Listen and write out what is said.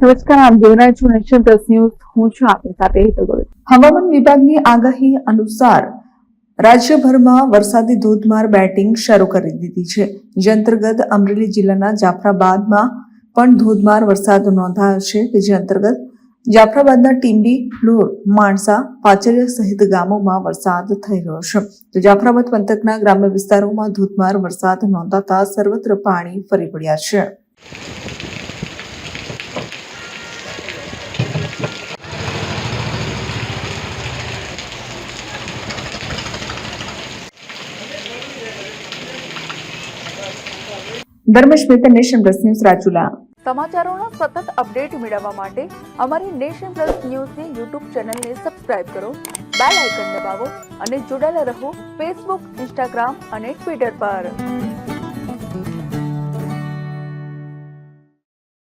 નમસ્કાર, આપ જોઈ રહ્યા છો નેશન પ્લસ ન્યૂઝ. હું છું આપની સાથે હેતલ ગોવિંદ. હવામાન વિભાગની આગાહી અનુસાર રાજ્યભરમાં વરસાદી ધોધમાર બેટિંગ શરૂ કરી દીધી છે. જે અંતર્ગત અમરેલી જિલ્લાના જાફરાબાદમાં પણ ધોધમાર વરસાદ નોંધાયો છે કે જે અંતર્ગત જાફરાબાદના ટીંબી, લુર, માણસા, પાચરિયા સહિત ગામોમાં વરસાદ થઈ રહ્યો છે. તો જાફરાબાદ પંથકના ગ્રામ્ય વિસ્તારોમાં ધોધમાર વરસાદ નોંધાતા સર્વત્ર પાણી ફરી પડ્યા છે. Dharmesh Mehta, nation plus news, Rajula. સમાચારોના સતત અપડેટ મેળવવા માટે અમારી નેશન પ્લસ ન્યૂઝની યુટ્યુબ ચેનલને સબસ્ક્રાઇબ કરો, બેલ આઇકન દબાવો અને જોડાયેલા રહો ફેસબુક, ઇન્સ્ટાગ્રામ અને ટ્વિટર પર.